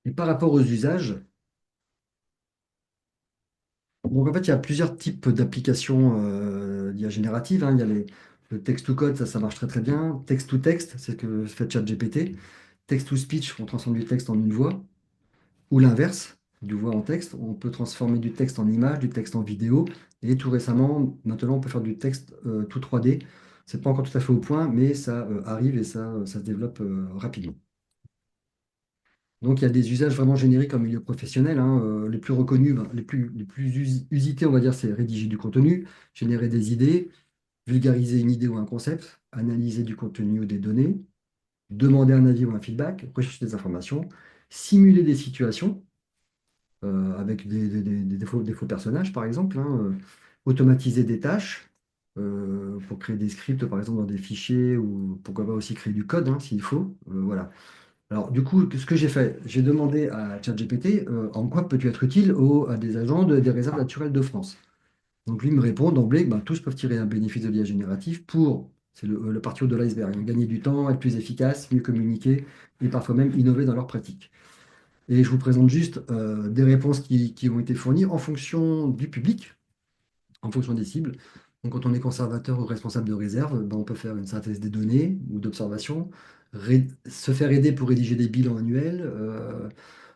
Et par rapport aux usages, donc en fait, il y a plusieurs types d'applications d'IA générative, hein. Il y a le text-to-code, ça marche très très bien. Text-to-text, c'est ce que fait ChatGPT. Text-to-speech, on transforme du texte en une voix. Ou l'inverse, du voix en texte. On peut transformer du texte en image, du texte en vidéo. Et tout récemment, maintenant, on peut faire du texte tout 3D. C'est pas encore tout à fait au point, mais ça arrive et ça se développe rapidement. Donc, il y a des usages vraiment génériques en milieu professionnel, hein. Les plus reconnus, ben, les plus usités, on va dire, c'est rédiger du contenu, générer des idées, vulgariser une idée ou un concept, analyser du contenu ou des données, demander un avis ou un feedback, rechercher des informations, simuler des situations avec des faux personnages, par exemple, hein, automatiser des tâches pour créer des scripts, par exemple, dans des fichiers ou pourquoi pas aussi créer du code hein, s'il faut. Voilà. Alors, du coup, ce que j'ai fait, j'ai demandé à ChatGPT en quoi peux-tu être utile à des agents des réserves naturelles de France. Donc, lui me répond d'emblée que ben, tous peuvent tirer un bénéfice de l'IA générative c'est le parti haut de l'iceberg, hein, gagner du temps, être plus efficace, mieux communiquer et parfois même innover dans leurs pratiques. Et je vous présente juste des réponses qui ont été fournies en fonction du public, en fonction des cibles. Donc, quand on est conservateur ou responsable de réserve, ben, on peut faire une synthèse des données ou d'observation, se faire aider pour rédiger des bilans annuels,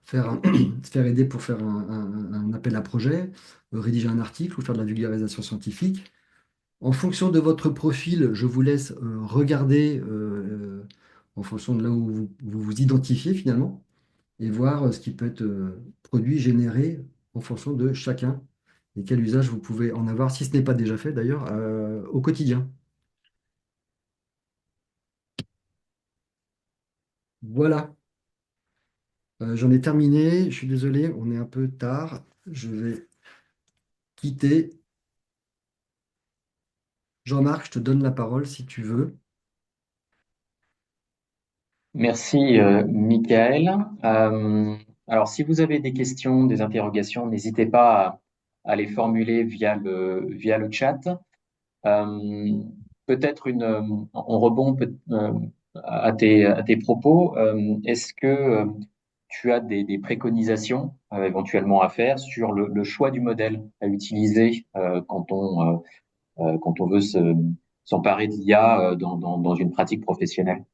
se faire aider pour faire un appel à projet, rédiger un article ou faire de la vulgarisation scientifique. En fonction de votre profil, je vous laisse regarder en fonction de là où vous vous identifiez finalement et voir ce qui peut être produit, généré en fonction de chacun et quel usage vous pouvez en avoir, si ce n'est pas déjà fait d'ailleurs, au quotidien. Voilà. J'en ai terminé. Je suis désolé, on est un peu tard. Je vais quitter. Jean-Marc, je te donne la parole si tu veux. Merci, Michael. Alors, si vous avez des questions, des interrogations, n'hésitez pas à les formuler via le chat. Euh, peut-être on rebond à tes propos. Est-ce que tu as des préconisations éventuellement à faire sur le choix du modèle à utiliser quand on veut s'emparer de l'IA dans une pratique professionnelle?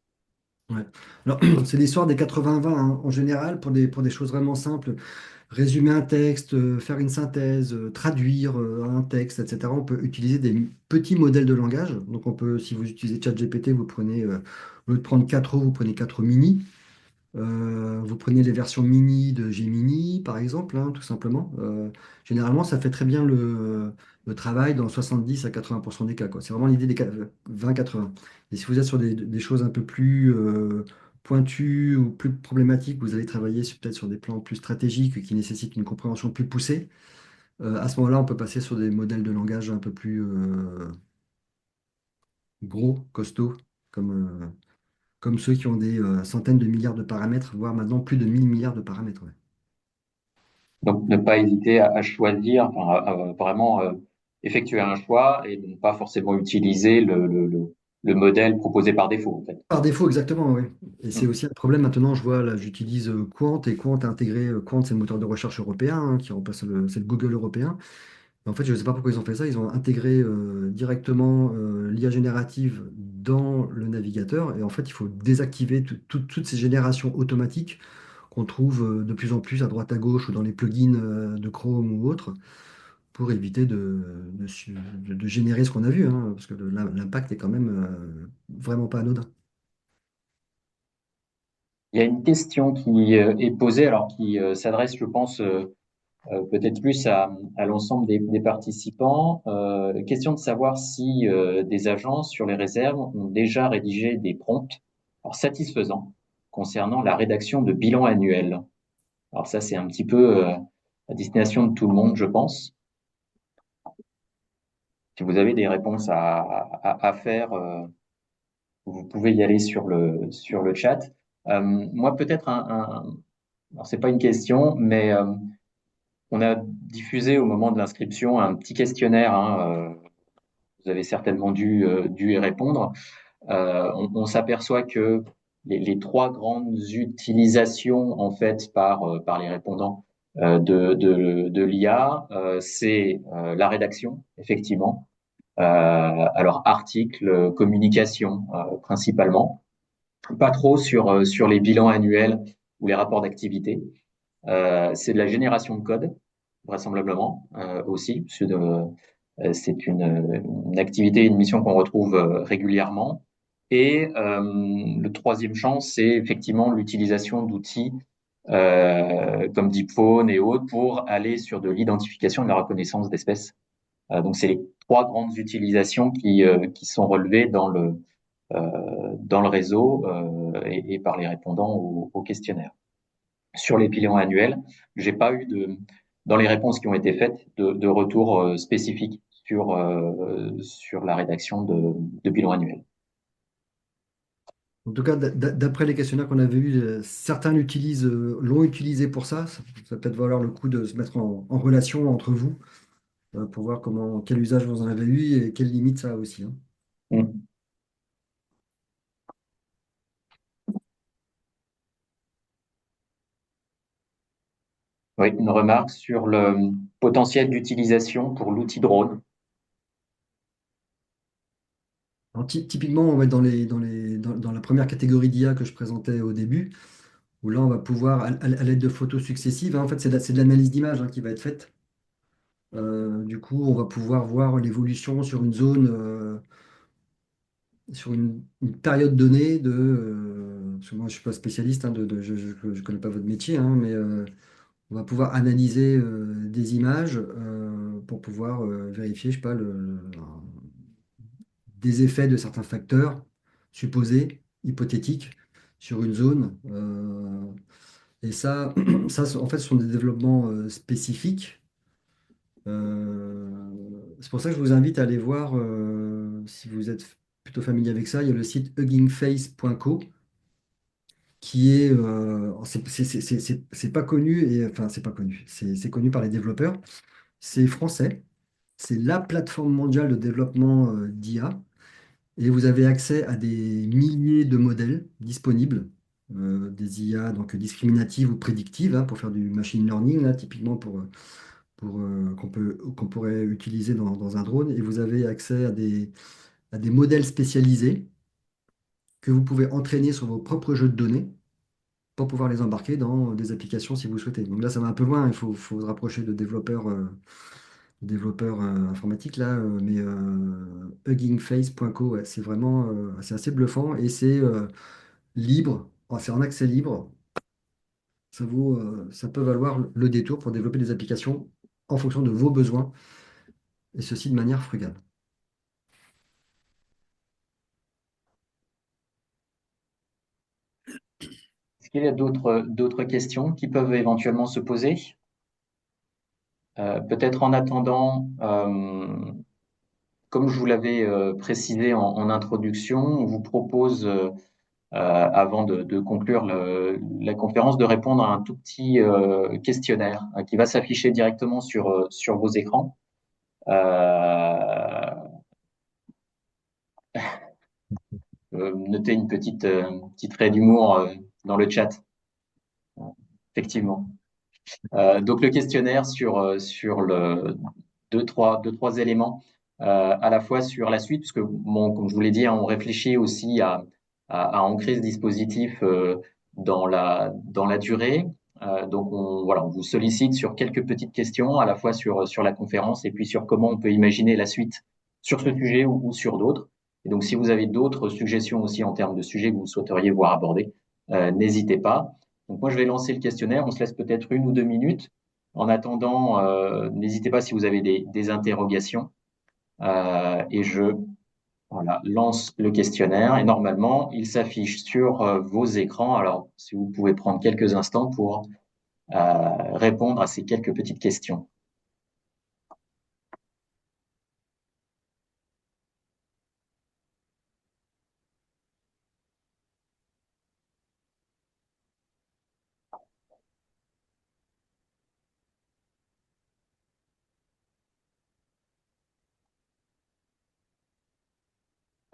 Ouais. Alors, c'est l'histoire des 80-20 hein. En général, pour des choses vraiment simples, résumer un texte, faire une synthèse, traduire un texte, etc. On peut utiliser des petits modèles de langage. Donc, on peut, si vous utilisez ChatGPT, vous prenez, au lieu de prendre 4 vous prenez 4 mini. Vous prenez les versions mini de Gemini, par exemple, hein, tout simplement. Généralement, ça fait très bien le travail dans 70 à 80% des cas, quoi. C'est vraiment l'idée des 20-80. Et si vous êtes sur des choses un peu plus pointues ou plus problématiques, vous allez travailler peut-être sur des plans plus stratégiques qui nécessitent une compréhension plus poussée. À ce moment-là, on peut passer sur des modèles de langage un peu plus gros, costauds, comme ceux qui ont des centaines de milliards de paramètres, voire maintenant plus de 1000 milliards de paramètres. Ouais. Donc, ne pas hésiter à choisir, enfin, à vraiment effectuer un choix et de ne pas forcément utiliser le modèle proposé par défaut, en fait. Par défaut, exactement, oui. Et c'est Hmm. aussi un problème maintenant, je vois, là, j'utilise Quant, et Quant a intégré, Quant, c'est le moteur de recherche européen, hein, qui remplace c'est le Google européen. Mais en fait, je ne sais pas pourquoi ils ont fait ça, ils ont intégré directement l'IA générative dans le navigateur, et en fait, il faut désactiver toutes ces générations automatiques qu'on trouve de plus en plus à droite à gauche ou dans les plugins de Chrome ou autres, pour éviter de générer ce qu'on a vu, hein, parce que l'impact est quand même vraiment pas anodin. Il y a une question qui est posée, alors qui s'adresse, je pense, peut-être plus à l'ensemble des participants. Question de savoir si des agences sur les réserves ont déjà rédigé des prompts alors, satisfaisants concernant la rédaction de bilans annuels. Alors ça, c'est un petit peu à destination de tout le monde, je pense. Si vous avez des réponses à faire, vous pouvez y aller sur le chat. Moi, peut-être alors c'est pas une question, mais on a diffusé au moment de l'inscription un petit questionnaire. Hein, vous avez certainement dû y répondre. On s'aperçoit que les trois grandes utilisations en fait par les répondants de l'IA, c'est la rédaction, effectivement. Alors articles, communication principalement, pas trop sur les bilans annuels ou les rapports d'activité. C'est de la génération de code, vraisemblablement aussi, parce que c'est une activité, une mission qu'on retrouve régulièrement. Et le troisième champ, c'est effectivement l'utilisation d'outils comme DeepPhone et autres pour aller sur de l'identification et de la reconnaissance d'espèces. Donc, c'est les trois grandes utilisations qui sont relevées dans le réseau et par les répondants au questionnaire. Sur les bilans annuels, j'ai pas eu dans les réponses qui ont été faites, de retour spécifique sur la rédaction de bilan annuel. En tout cas, d'après les questionnaires qu'on avait eus, certains l'ont utilisé pour ça. Ça peut être valoir le coup de se mettre en relation entre vous pour voir quel usage vous en avez eu et quelles limites ça a aussi, hein. Mm. Oui, une remarque sur le potentiel d'utilisation pour l'outil drone. Alors, typiquement, on va être dans la première catégorie d'IA que je présentais au début, où là, on va pouvoir, à l'aide de photos successives, hein, en fait, c'est de l'analyse d'image qui va être faite. Du coup, on va pouvoir voir l'évolution sur une zone, sur une période donnée parce que moi, je ne suis pas spécialiste, hein, je ne connais pas votre métier, hein, mais on va pouvoir analyser des images pour pouvoir vérifier, je sais pas, des effets de certains facteurs supposés, hypothétiques, sur une zone. Et ça, en fait, ce sont des développements spécifiques. C'est pour ça que je vous invite à aller voir, si vous êtes plutôt familier avec ça, il y a le site huggingface.co qui est, c'est pas connu et enfin c'est pas connu, c'est connu par les développeurs, c'est français, c'est la plateforme mondiale de développement d'IA et vous avez accès à des milliers de modèles disponibles, des IA donc discriminatives ou prédictives pour faire du machine learning là, typiquement qu'on pourrait utiliser dans un drone et vous avez accès à des modèles spécialisés que vous pouvez entraîner sur vos propres jeux de données pour pouvoir les embarquer dans des applications si vous souhaitez. Donc là, ça va un peu loin, faut se rapprocher de développeurs informatiques là, mais huggingface.co, ouais, c'est assez bluffant et c'est libre, c'est en accès libre. Ça peut valoir le détour pour développer des applications en fonction de vos besoins et ceci de manière frugale. Est-ce qu'il y a d'autres questions qui peuvent éventuellement se poser? Peut-être en attendant, comme je vous l'avais précisé en introduction, on vous propose, avant de conclure la conférence, de répondre à un tout petit questionnaire qui va s'afficher directement sur vos écrans. Euh, Notez une petite raie d'humour dans le chat, effectivement. Donc le questionnaire sur deux, trois éléments, à la fois sur la suite, puisque bon, comme je vous l'ai dit, hein, on réfléchit aussi à ancrer ce dispositif dans la durée. Donc voilà, on vous sollicite sur quelques petites questions, à la fois sur la conférence et puis sur comment on peut imaginer la suite sur ce sujet ou sur d'autres. Et donc si vous avez d'autres suggestions aussi en termes de sujets que vous souhaiteriez voir abordés, n'hésitez pas. Donc moi, je vais lancer le questionnaire. On se laisse peut-être 1 ou 2 minutes. En attendant, n'hésitez pas si vous avez des interrogations. Et voilà, lance le questionnaire. Et normalement, il s'affiche sur vos écrans. Alors, si vous pouvez prendre quelques instants pour répondre à ces quelques petites questions.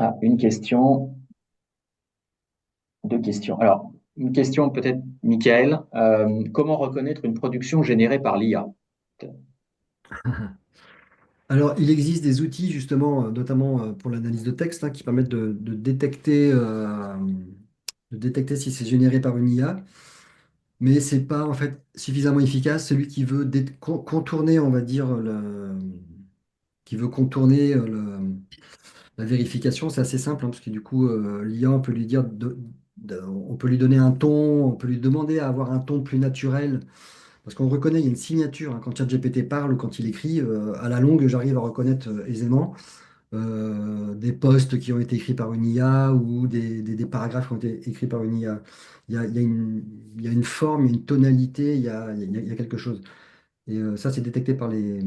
Ah, une question. deux questions. Alors, une question peut-être, Michael. Comment reconnaître une production générée par l'IA? Alors, il existe des outils, justement, notamment pour l'analyse de texte, hein, qui permettent de détecter si c'est généré par une IA, mais c'est pas en fait suffisamment efficace. Celui qui veut contourner, on va dire, qui veut contourner la vérification, c'est assez simple, hein, parce que du coup, l'IA, on peut lui dire on peut lui donner un ton, on peut lui demander à avoir un ton plus naturel. Parce qu'on reconnaît, il y a une signature, hein, quand ChatGPT parle ou quand il écrit, à la longue, j'arrive à reconnaître aisément des posts qui ont été écrits par une IA ou des paragraphes qui ont été écrits par une IA. Il y a une forme, il y a une tonalité, il y a quelque chose. Et ça, c'est détecté par les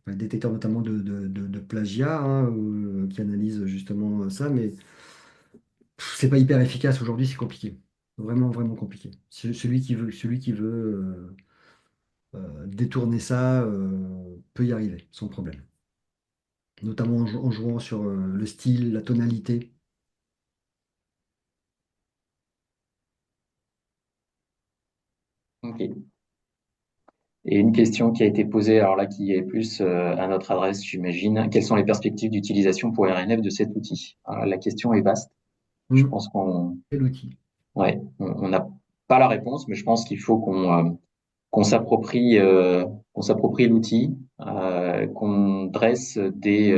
détecteurs notamment de plagiat, hein, qui analysent justement ça, mais c'est pas hyper efficace aujourd'hui, c'est compliqué. Vraiment, vraiment compliqué. Celui qui veut détourner ça peut y arriver, sans problème. Notamment en jouant sur le style, la tonalité. Ok. Et une question qui a été posée, alors là, qui est plus à notre adresse, j'imagine. Quelles sont les perspectives d'utilisation pour RNF de cet outil? Alors, la question est vaste. Je Hmm. pense qu'on, Quel outil? ouais, on n'a pas la réponse, mais je pense qu'il faut qu'on s'approprie qu'on s'approprie l'outil, qu'on dresse des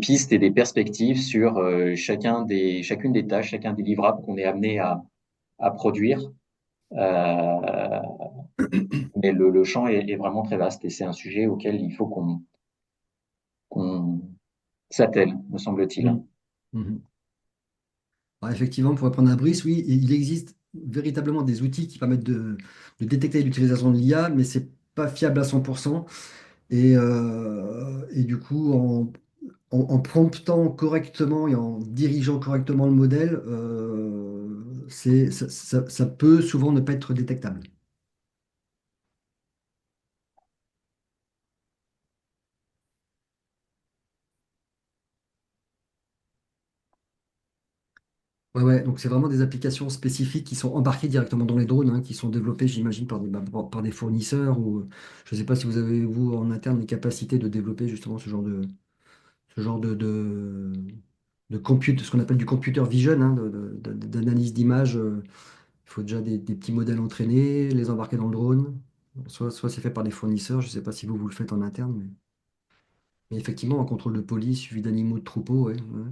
pistes et des perspectives sur chacune des tâches, chacun des livrables qu'on est amené à produire. Euh, mais le champ est vraiment très vaste et c'est un sujet auquel il faut qu'on s'attelle, me semble-t-il. Hmm. Mhm. Alors, effectivement, pour répondre à Brice, oui, il existe véritablement des outils qui permettent de détecter l'utilisation de l'IA, mais c'est pas fiable à 100%. Et du coup, en promptant correctement et en dirigeant correctement le modèle, ça peut souvent ne pas être détectable. Ouais, ouais, donc c'est vraiment des applications spécifiques qui sont embarquées directement dans les drones, hein, qui sont développées, j'imagine, par des fournisseurs ou je ne sais pas si vous avez, vous, en interne, les capacités de développer justement ce genre ce qu'on appelle du computer vision, hein, d'analyse d'images. Il faut déjà des petits modèles entraînés, les embarquer dans le drone. Soit c'est fait par des fournisseurs, je ne sais pas si vous, vous le faites en interne, mais effectivement, en contrôle de police, suivi d'animaux de troupeaux, ouais, ouais.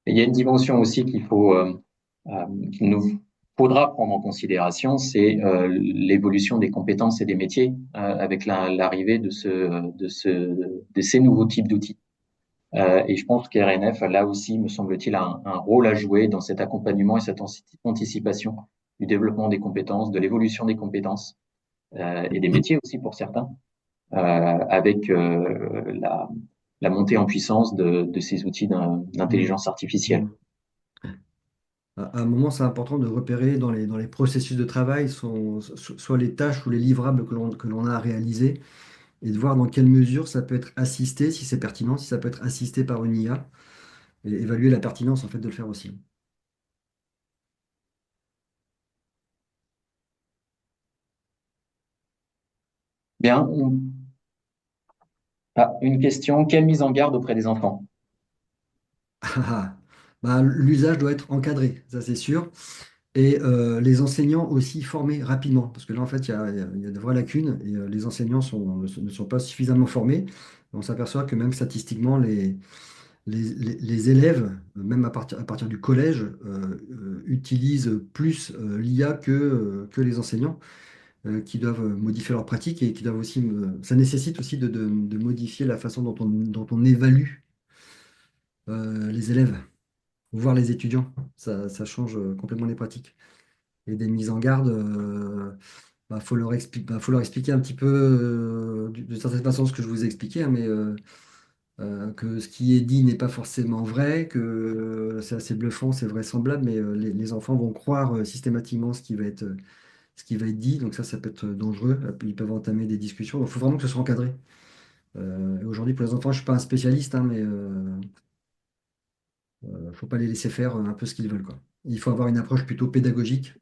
Et il y a une dimension aussi qu'il nous faudra prendre en considération, c'est l'évolution des compétences et des métiers avec l'arrivée de ces nouveaux types d'outils. Et je pense qu'RNF a là aussi, me semble-t-il, un rôle à jouer dans cet accompagnement et cette anticipation du développement des compétences, de l'évolution des compétences et des métiers aussi pour certains, avec la montée en puissance de ces outils Mm. d'intelligence artificielle. Mm. À un moment, c'est important de repérer dans les processus de travail soit les tâches ou les livrables que l'on a à réaliser et de voir dans quelle mesure ça peut être assisté, si c'est pertinent, si ça peut être assisté par une IA et évaluer la pertinence en fait de le faire aussi. Bien, une question, quelle mise en garde auprès des enfants? Bah, l'usage doit être encadré, ça c'est sûr. Et les enseignants aussi formés rapidement, parce que là en fait il y a de vraies lacunes et les enseignants ne sont pas suffisamment formés. On s'aperçoit que même statistiquement, les élèves, même à partir du collège, utilisent plus l'IA que les enseignants, qui doivent modifier leurs pratiques et qui doivent aussi, ça nécessite aussi de modifier la façon dont on évalue les élèves, voire les étudiants. Ça change complètement les pratiques. Et des mises en garde, faut leur expliquer un petit peu, de certaine façon, ce que je vous ai expliqué, hein, mais que ce qui est dit n'est pas forcément vrai, que c'est assez bluffant, c'est vraisemblable, mais les enfants vont croire systématiquement ce qui va être dit, donc ça peut être dangereux. Ils peuvent entamer des discussions. Il faut vraiment que ce soit encadré. Aujourd'hui, pour les enfants, je suis pas un spécialiste, hein, mais faut pas les laisser faire un peu ce qu'ils veulent, quoi. Il faut avoir une approche plutôt pédagogique,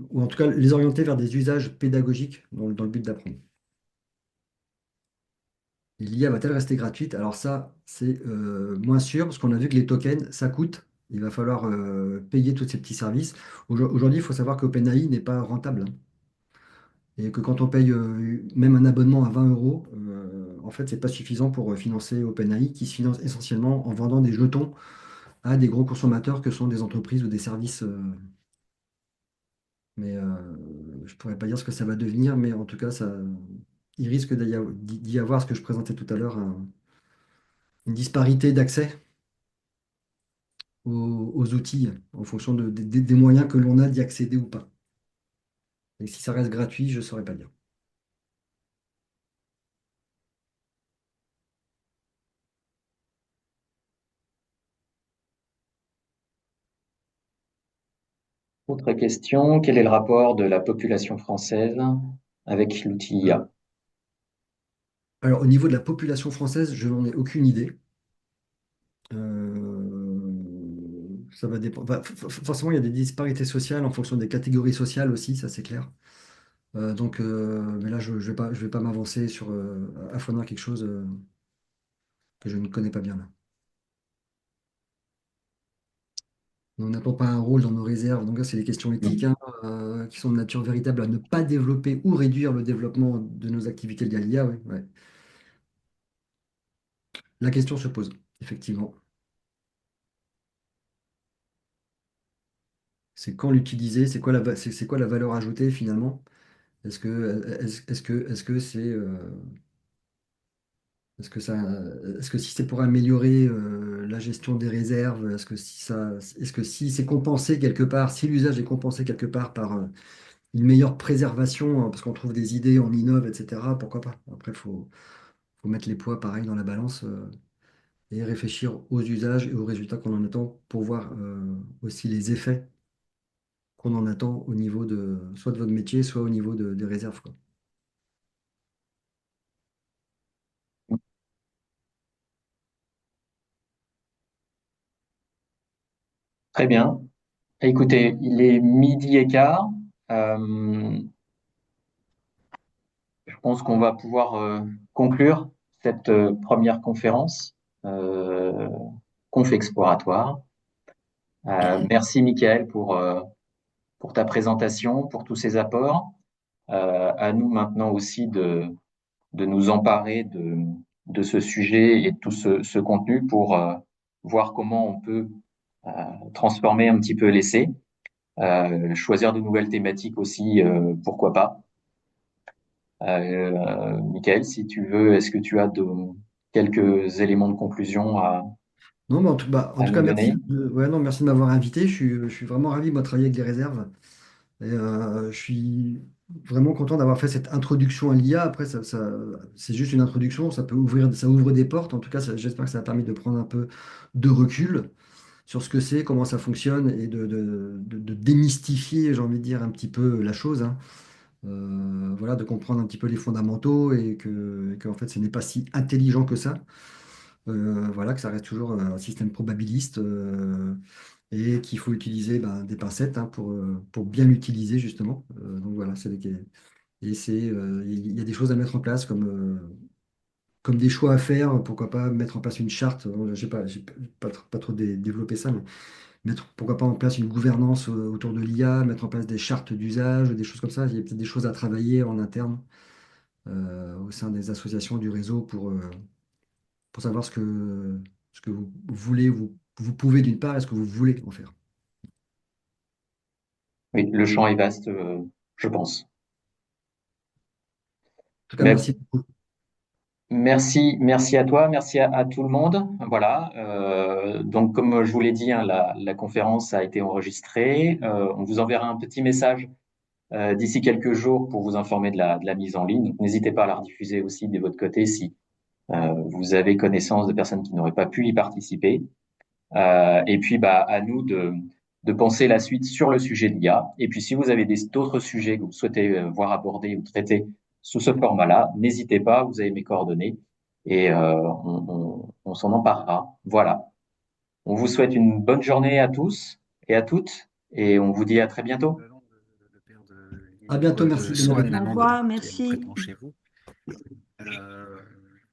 ou en tout cas les orienter vers des usages pédagogiques dans le but d'apprendre. Et l'IA va-t-elle rester gratuite? Alors ça, c'est moins sûr, parce qu'on a vu que les tokens, ça coûte. Il va falloir payer tous ces petits services. Aujourd'hui, il faut savoir que OpenAI n'est pas rentable, hein. Et que quand on paye même un abonnement à 20 euros, en fait, c'est pas suffisant pour financer OpenAI, qui se finance essentiellement en vendant des jetons à des gros consommateurs que sont des entreprises ou des services. Mais je pourrais pas dire ce que ça va devenir, mais en tout cas, il risque d'y avoir ce que je présentais tout à l'heure, une disparité d'accès aux outils en fonction des moyens que l'on a d'y accéder ou pas. Et si ça reste gratuit, je ne saurais pas dire. Autre question, quel est le rapport de la population française avec l'outil IA? Alors, au niveau de la population française, je n'en ai aucune idée. Ça va dépendre. Forcément, il y a des disparités sociales en fonction des catégories sociales aussi, ça c'est clair. Donc, mais là, je vais pas m'avancer sur à fournir quelque chose que je ne connais pas bien là. On n'attend pas un rôle dans nos réserves. Donc là, c'est des questions éthiques, hein, qui sont de nature véritable à ne pas développer ou réduire le développement de nos activités liées à l'IA. Ouais, ouais. La question se pose, effectivement. C'est quand l'utiliser, c'est quoi la valeur ajoutée finalement? Est-ce que c'est est-ce que ça est-ce que si c'est pour améliorer la gestion des réserves, est-ce que si c'est compensé quelque part, si l'usage est compensé quelque part par une meilleure préservation, hein, parce qu'on trouve des idées, on innove, etc., pourquoi pas? Après, faut mettre les poids pareil dans la balance et réfléchir aux usages et aux résultats qu'on en attend pour voir aussi les effets qu'on en attend au niveau de soit de votre métier, soit au niveau des réserves, quoi. Très bien. Écoutez, il est midi et quart. Euh, je pense qu'on va pouvoir conclure cette première conférence, euh, conf exploratoire. Merci, Michael, pour ta présentation, pour tous ces apports. À nous maintenant aussi de nous emparer de ce sujet et de tout ce contenu pour voir comment on peut euh, transformer un petit peu l'essai, choisir de nouvelles thématiques aussi, pourquoi pas. Michael, si tu veux, est-ce que tu as quelques éléments de conclusion Non, mais en à tout cas, nous merci donner? ouais, non, merci de m'avoir invité. Je suis vraiment ravi, moi, de travailler avec des réserves. Et je suis vraiment content d'avoir fait cette introduction à l'IA. Après, c'est juste une introduction, ça ouvre des portes. En tout cas, j'espère que ça a permis de prendre un peu de recul sur ce que c'est, comment ça fonctionne et de démystifier, j'ai envie de dire, un petit peu la chose, hein. Voilà, de comprendre un petit peu les fondamentaux et en fait, ce n'est pas si intelligent que ça. Voilà, que ça reste toujours un système probabiliste et qu'il faut utiliser ben, des pincettes, hein, pour bien l'utiliser justement. Donc voilà, il y a des choses à mettre en place comme des choix à faire. Pourquoi pas mettre en place une charte? J'ai pas trop développé ça, mais pourquoi pas en place une gouvernance autour de l'IA, mettre en place des chartes d'usage, des choses comme ça. Il y a peut-être des choses à travailler en interne au sein des associations du réseau pour savoir ce que vous voulez, vous pouvez d'une part, et ce que vous voulez en faire. En Oui, le champ est vaste, je pense. tout cas, Mais merci beaucoup. merci à toi, merci à tout le monde. Voilà. Donc, comme je vous l'ai dit, hein, la conférence a été enregistrée. On vous enverra un petit message d'ici quelques jours pour vous informer de la mise en ligne. Donc, n'hésitez pas à la rediffuser aussi de votre côté si vous avez connaissance de personnes qui n'auraient pas pu y participer. Et puis, bah, à nous de penser la suite sur le sujet de l'IA. Et puis, si vous avez d'autres sujets que vous souhaitez voir abordés ou traités, sous ce format-là. N'hésitez pas, vous avez mes coordonnées et on s'en emparera. Voilà. On vous souhaite une bonne journée à tous et à toutes et on vous dit à très bientôt. l'équivalent de perdre À bientôt, de merci, bonne Swan, journée. Au l'amende revoir, qui est merci. concrètement chez vous.